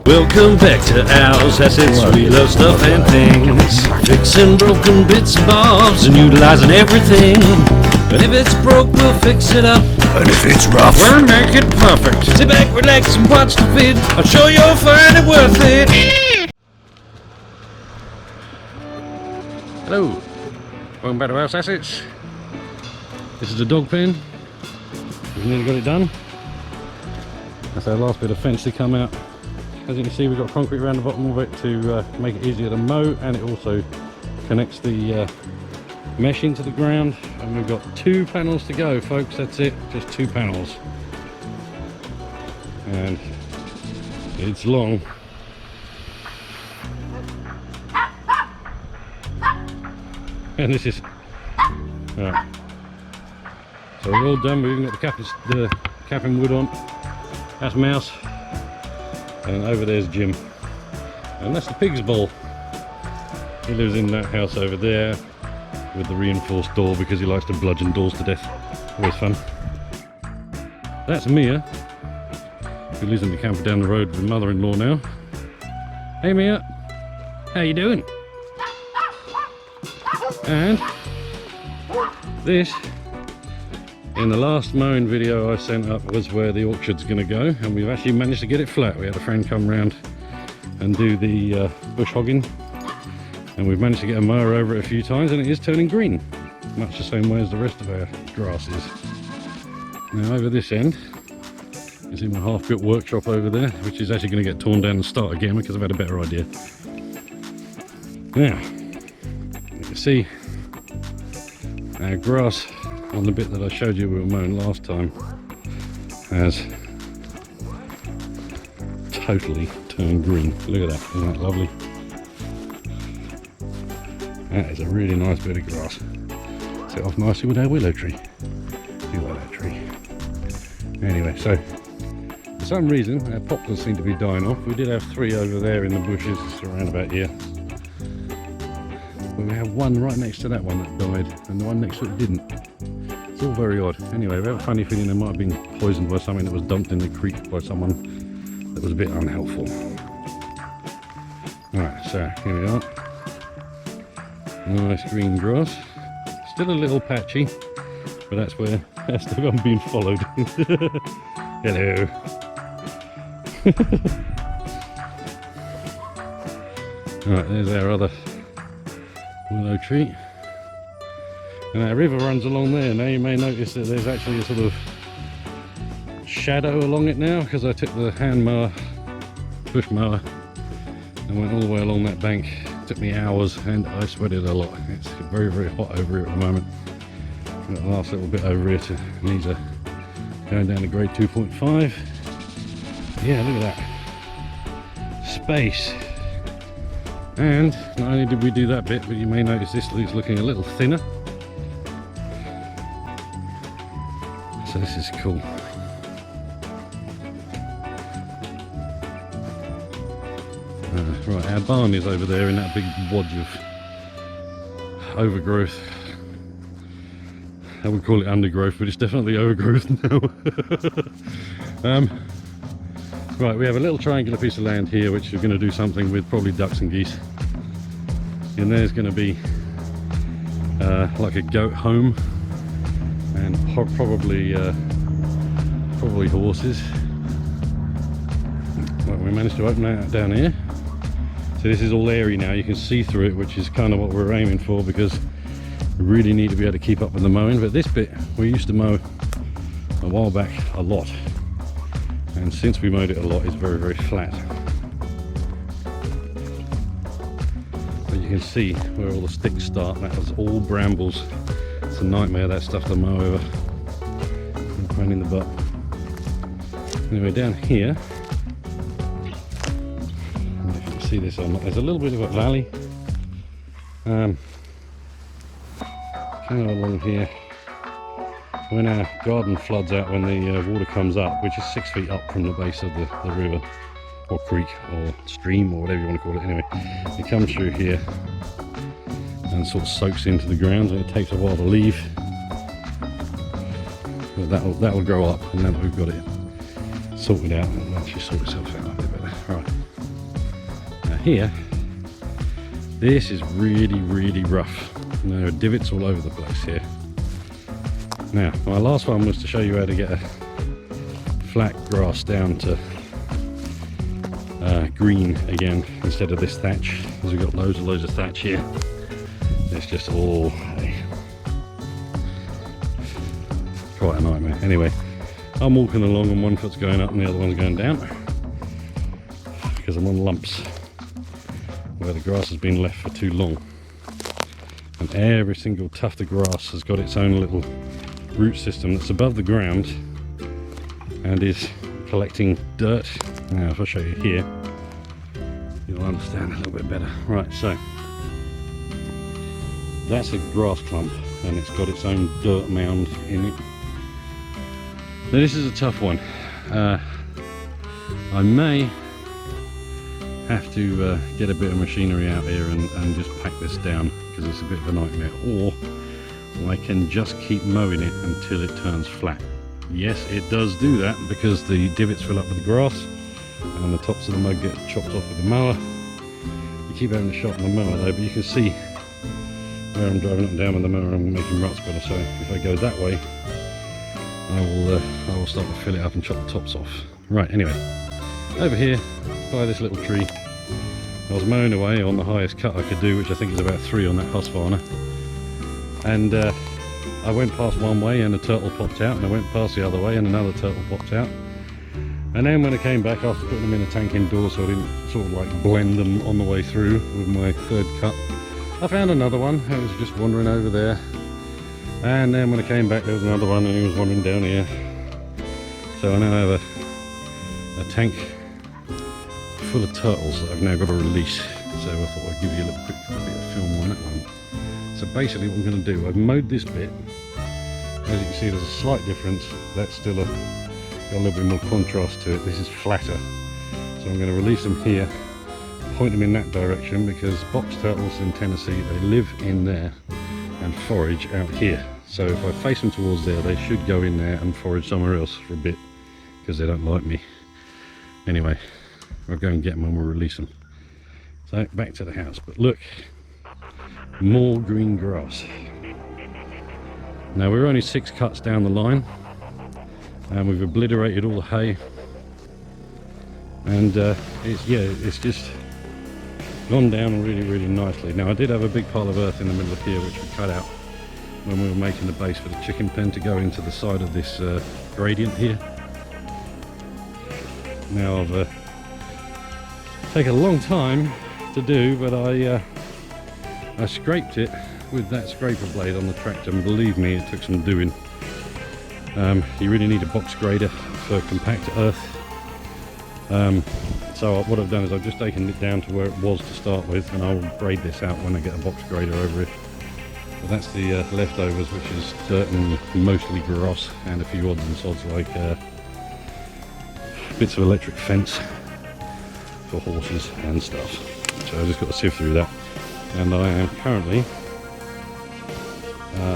Welcome back to Owl's Assets. We love stuff and things, fixing broken bits and bobs and utilizing everything. And if it's broke, we'll fix it up. And if it's rough, we'll make it perfect. Sit back, relax, and watch the vid. I'm sure you'll find it worth it. Hello, welcome back to Owl's Assets. This is the dog pen. We've nearly got it done. That's our last bit of fence to come out. As you can see, we've got concrete around the bottom of it to make it easier to mow, and it also connects the mesh into the ground. And we've got 2 panels to go, folks. That's it, just 2 panels, and it's long. And this is right. So we're all done. We've even got the capping wood on. That's Mouse. And over there's Jim, and that's the pig's bowl. He lives in that house over there with the reinforced door because he likes to bludgeon doors to death. Always fun. That's Mia, who lives in the camper down the road with mother-in-law now. Hey Mia, how you doing? And this, in the last mowing video I sent up, was where the orchard's going to go, and we've actually managed to get it flat. We had a friend come round and do the bush hogging, and we've managed to get a mower over it a few times, and it is turning green, much the same way as the rest of our grass is. Now over this end is in my half-built workshop over there, which is actually going to get torn down and start again because I've had a better idea. Now, you can see our grass on the bit that I showed you we were mowing last time has totally turned green. Look at that, isn't that lovely? That is a really nice bit of grass. Set off nicely with our willow tree. You like that tree. Anyway, so for some reason our poplars seem to be dying off. We did have 3 over there in the bushes around about here. But we have 1 right next to that one that died, and the one next to it didn't. It's all very odd. Anyway, we have a funny feeling they might have been poisoned by something that was dumped in the creek by someone that was a bit unhelpful. Alright, so here we are. Nice green grass. Still a little patchy, but that's where that's the one being followed. Hello. Alright, there's our other willow tree. And our river runs along there. Now you may notice that there's actually a sort of shadow along it now, because I took the hand mower, bush mower, and went all the way along that bank. It took me hours and I sweated a lot. It's very, very hot over here at the moment. Got the last little bit over here needs a going down to grade 2.5. Yeah, look at that space. And not only did we do that bit, but you may notice this is looking a little thinner. So this is cool. Right, our barn is over there in that big wodge of overgrowth. I would call it undergrowth, but it's definitely overgrowth now. Right, we have a little triangular piece of land here which we're going to do something with, probably ducks and geese. And there's going to be like a goat home, and probably horses. Well, we managed to open that down here, so this is all airy now. You can see through it, which is kind of what we're aiming for, because we really need to be able to keep up with the mowing. But this bit we used to mow a while back a lot, and since we mowed it a lot, it's very, very flat. But you can see where all the sticks start. That was all brambles. It's a nightmare, that stuff to mow over. Pain in the butt. Anyway, down here, if you can see this or not, there's a little bit of a valley. Kind of along here. When our garden floods out, when the water comes up, which is 6 feet up from the base of the river, or creek, or stream, or whatever you want to call it, anyway, it comes through here and sort of soaks into the ground, and it takes a while to leave. But that'll grow up, and now that we've got it sorted out, it'll actually sort itself out a bit better. Right. here, this is really, really rough. There are divots all over the place here. Now, my last one was to show you how to get a flat grass down to green again instead of this thatch, because we've got loads of thatch here. It's just all quite a nightmare. Anyway, I'm walking along and one foot's going up and the other one's going down because I'm on lumps where the grass has been left for too long, and every single tuft of grass has got its own little root system that's above the ground and is collecting dirt. Now if I show you here, you'll understand a little bit better. Right, so that's a grass clump and it's got its own dirt mound in it. Now this is a tough one. I may have to get a bit of machinery out here and just pack this down because it's a bit of a nightmare, or I can just keep mowing it until it turns flat. Yes, it does do that because the divots fill up with grass and the tops of the mud get chopped off with the mower. You keep having a shot on the mower though, but you can see where I'm driving up and down with the mower, I'm making ruts better. So if I go that way, I will start to fill it up and chop the tops off. Right, anyway, over here by this little tree, I was mowing away on the highest cut I could do, which I think is about 3 on that Husqvarna, and I went past one way and a turtle popped out, and I went past the other way and another turtle popped out. And then when I came back after putting them in a tank indoors so I didn't sort of like blend them on the way through with my third cut, I found another one that was just wandering over there. And then when I came back there was another one and he was wandering down here. So I now have a tank full of turtles that I've now got to release. So I thought I'd give you a little quick bit of film on that one. So basically what I'm going to do, I've mowed this bit. As you can see there's a slight difference. That's still got a little bit more contrast to it. This is flatter. So I'm going to release them here, point them in that direction, because box turtles in Tennessee, they live in there and forage out here. So if I face them towards there, they should go in there and forage somewhere else for a bit because they don't like me. Anyway, I'll go and get them and we'll release them. So back to the house, but look, more green grass. Now we're only 6 cuts down the line and we've obliterated all the hay, and it's just gone down really nicely. Now I did have a big pile of earth in the middle of here which we cut out when we were making the base for the chicken pen to go into the side of this gradient here. Now I've taken a long time to do, but I scraped it with that scraper blade on the tractor, and believe me, it took some doing. You really need a box grader for compact earth. So what I've done is I've just taken it down to where it was to start with, and I'll grade this out when I get a box grader over it. But that's the leftovers, which is dirt and mostly grass and a few odds and sods like bits of electric fence for horses and stuff. So I just got to sift through that, and I am currently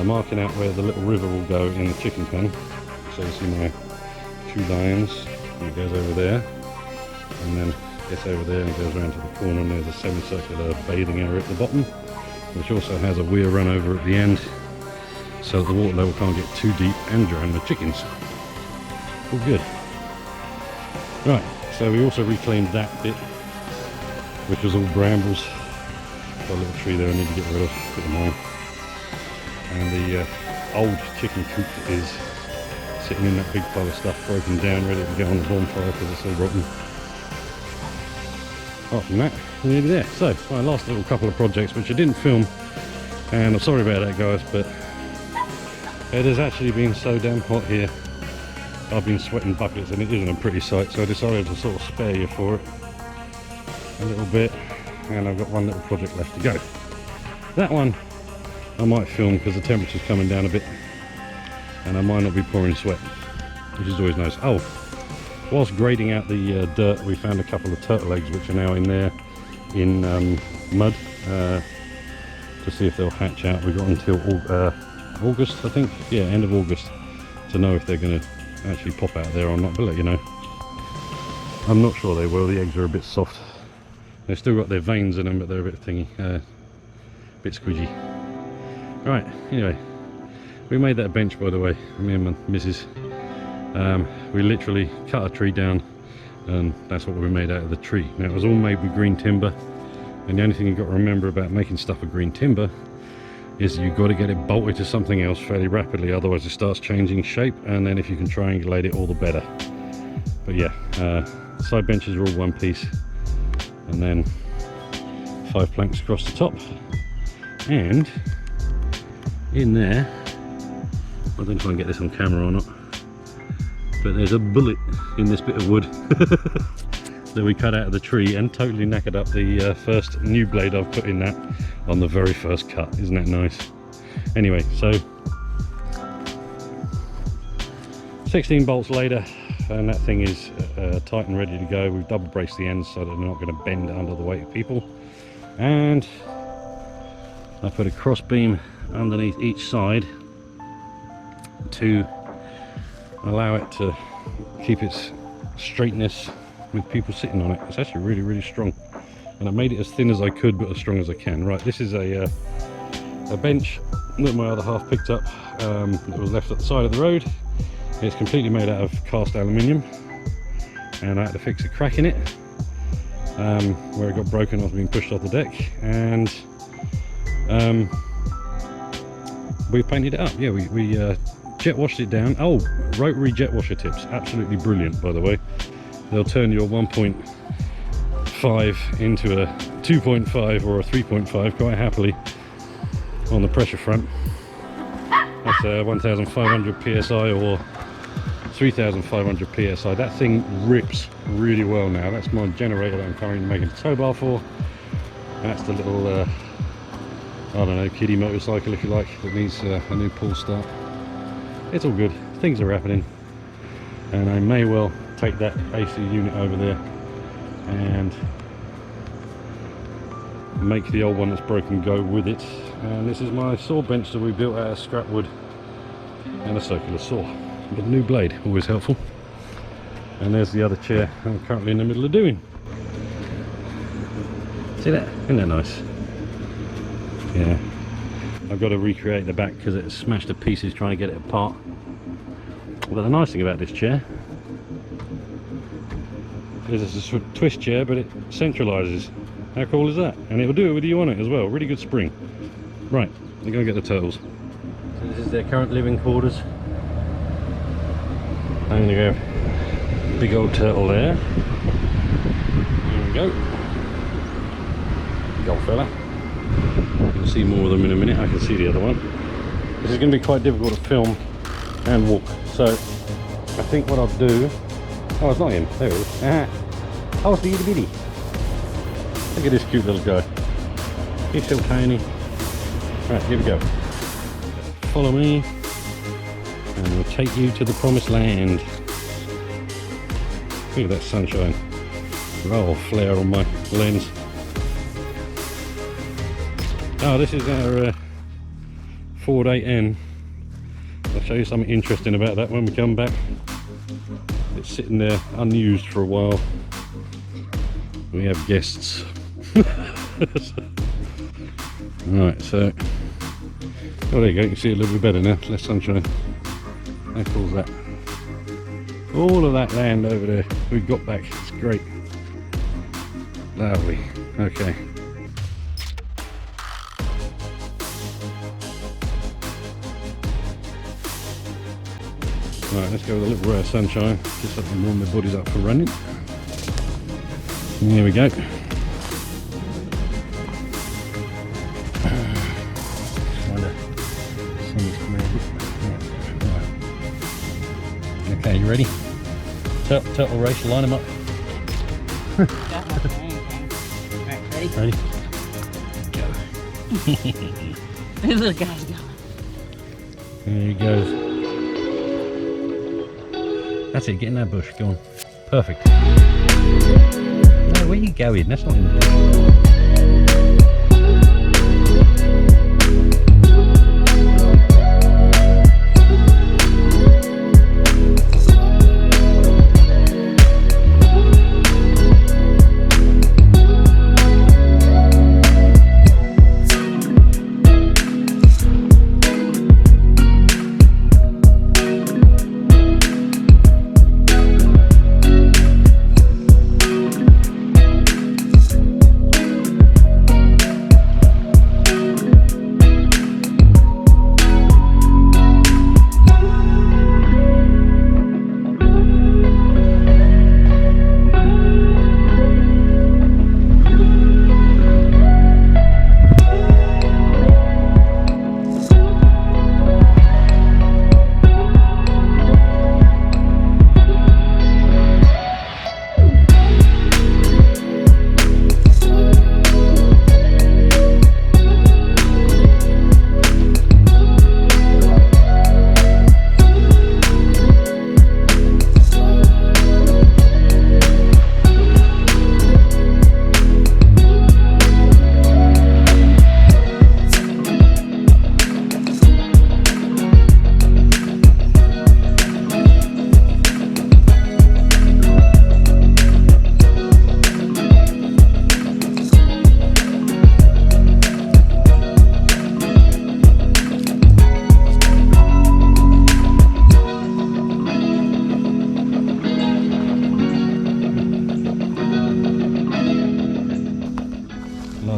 marking out where the little river will go in the chicken pen. So you see my 2 lions, it goes over there, and then gets over there and goes around to the corner, and there's a semicircular bathing area at the bottom, which also has a weir run over at the end so that the water level can't get too deep and drown the chickens. All good. Right, so we also reclaimed that bit, which was all brambles. Got a little tree there I need to get rid of, bit of mine. And the old chicken coop is sitting in that big pile of stuff, broken down, ready to go on the bonfire because it's all rotten. Apart from that, we're nearly there. So, my last little couple of projects, which I didn't film, and I'm sorry about that guys, but it has actually been so damn hot here. I've been sweating buckets and it isn't a pretty sight, so I decided to sort of spare you for it a little bit, and I've got one little project left to go. That one I might film because the temperature's coming down a bit and I might not be pouring sweat, which is always nice. Oh, whilst grading out the dirt, we found a couple of turtle eggs which are now in there in mud to see if they'll hatch out. We've got until August, I think, yeah, end of August, to know if they're going to actually pop out there or not, but let you know. I'm not sure they will. The eggs are a bit soft They've still got their veins in them, but they're a bit thingy, bit squidgy. Right, anyway, we made that bench, by the way, me and my missus. We literally cut a tree down, and that's what we made out of the tree. Now, it was all made with green timber, and the only thing you've got to remember about making stuff with green timber is you've got to get it bolted to something else fairly rapidly, otherwise it starts changing shape, and then if you can triangulate it, all the better. But yeah, side benches are all one piece, and then 5 planks across the top, and in there, I don't know if I can get this on camera or not, but there's a bullet in this bit of wood that we cut out of the tree and totally knackered up the first new blade I've put in that on the very first cut. Isn't that nice? Anyway, so 16 bolts later, and that thing is tight and ready to go. We've double braced the ends so that they're not going to bend under the weight of people, and I put a cross beam underneath each side to allow it to keep its straightness with people sitting on it. It's actually really, really strong, and I made it as thin as I could but as strong as I can. Right, this is a bench that my other half picked up that was left at the side of the road. It's completely made out of cast aluminium, and I had to fix a crack in it where it got broken after being pushed off the deck, and we painted it up. Yeah, we jet washed it down. Oh, rotary jet washer tips, absolutely brilliant, by the way. They'll turn your 1.5 into a 2.5 or a 3.5 quite happily on the pressure front. That's 1,500 psi or 3,500 psi. That thing rips really well now. That's my generator that I'm currently making a tow bar for. That's the little I don't know, kiddie motorcycle, if you like, that needs a new pull start. It's all good, things are happening, and I may well take that AC unit over there and make the old one that's broken go with it. And this is my saw bench that we built out of scrap wood and a circular saw with a new blade, always helpful. And there's the other chair I'm currently in the middle of doing. See that? Isn't that nice? Yeah, I've got to recreate the back because it's smashed to pieces trying to get it apart. But the nice thing about this chair is it's a sort of twist chair, but it centralizes. How cool is that? And it will do it with you on it as well. Really good spring. Right, we're going to get the turtles. So this is their current living quarters. I'm going to go big old turtle there. There we go. Big old fella. You'll see more of them in a minute. I can see the other one. This is going to be quite difficult to film and walk, so I think what I'll do... Oh, it's not him. There it is. Oh, it's the itty bitty. Look at this cute little guy. He's so tiny. Right, here we go. Follow me, and we'll take you to the promised land. Look at that sunshine. Oh, flare on my lens. Oh, this is our Ford 8N. I'll show you something interesting about that when we come back. It's sitting there unused for a while. We have guests. Right, so oh, there you go, you can see it a little bit better now, less sunshine. How cool is that? All of that land over there we got back, it's great. Lovely, okay. Right, let's go with a little ray of sunshine, just so we can warm their bodies up for running. And here we go. Okay, you ready? Turtle race, line them up. Right, ready? Ready? Go. This little guy's going. There he goes. That's it, get in that bush, go on. Perfect. No, where you going? That's not in there.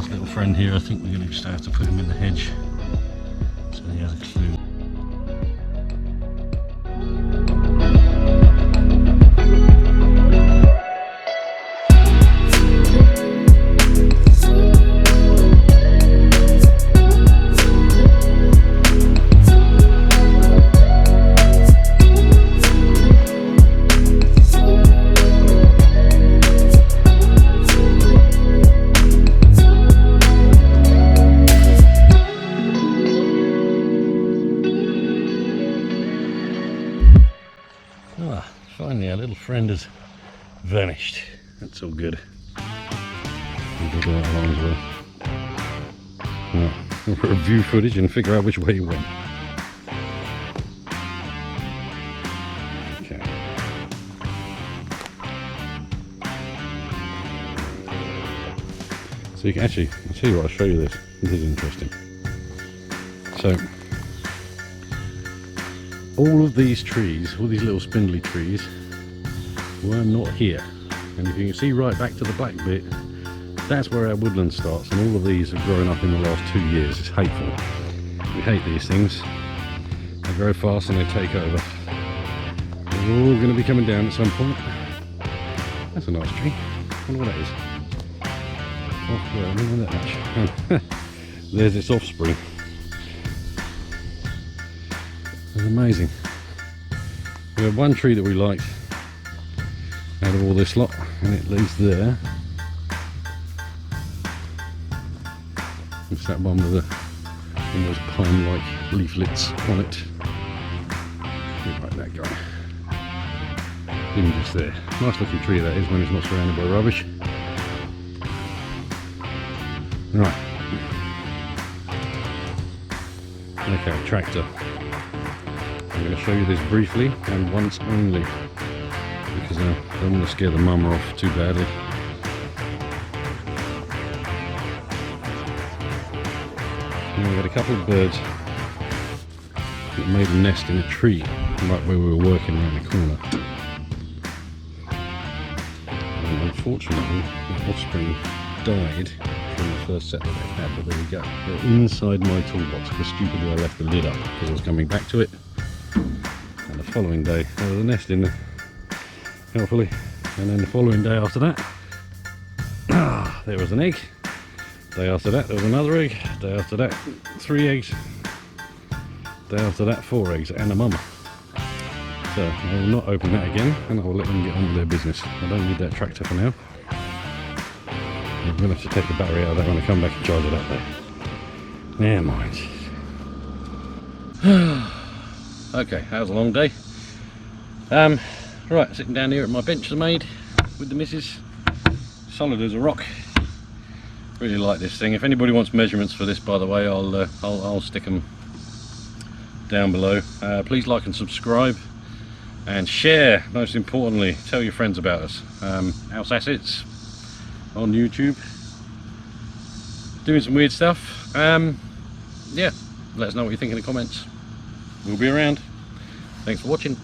last little friend here. I think we're going to just have to put him in the hedge so he has a clue. Finally our little friend has vanished. That's all good. We'll do that along as well. Right, we'll review footage and figure out which way he went. Okay. So you can actually, I'll tell you what, I'll show you this. This is interesting. So all of these trees, all these little spindly trees, were not here. And if you can see right back to the black bit, that's where our woodland starts. And all of these have grown up in the last 2 years. It's hateful. We hate these things. They grow fast and they take over. They're all going to be coming down at some point. That's a nice tree. I wonder what that is. Oh, well, I don't know that much. There's its offspring. It's amazing. We had one tree that we liked out of all this lot, and it leads there. It's that one with the almost pine-like leaflets on it. Like that guy. Even just there. Nice looking tree that is when it's not surrounded by rubbish. Right. Okay, tractor. I'm going to show you this briefly and once only, because I don't want to scare the mum off too badly. And we had a couple of birds that made a nest in a tree right where we were working around the corner. And unfortunately, the offspring died from the first set that they had, but there we go. They're inside my toolbox because stupidly I left the lid up because I was coming back to it. And the following day there was a nest in there, helpfully, and then the following day after that, there was an egg. Day after that there was another egg. Day after that 3 eggs. Day after that 4 eggs and a mama. So I will not open that again, and I will let them get on with their business. I don't need that tractor for now. I'm going to have to take the battery out of that when I come back and charge it up there. Never mind. Okay, that was a long day. Right, sitting down here at my bench I made with the missus. Solid as a rock. Really like this thing. If anybody wants measurements for this, by the way, I'll stick them down below. Please like and subscribe and share. Most importantly, tell your friends about us. House Assets on YouTube. Doing some weird stuff. Yeah, let us know what you think in the comments. We'll be around. Thanks for watching.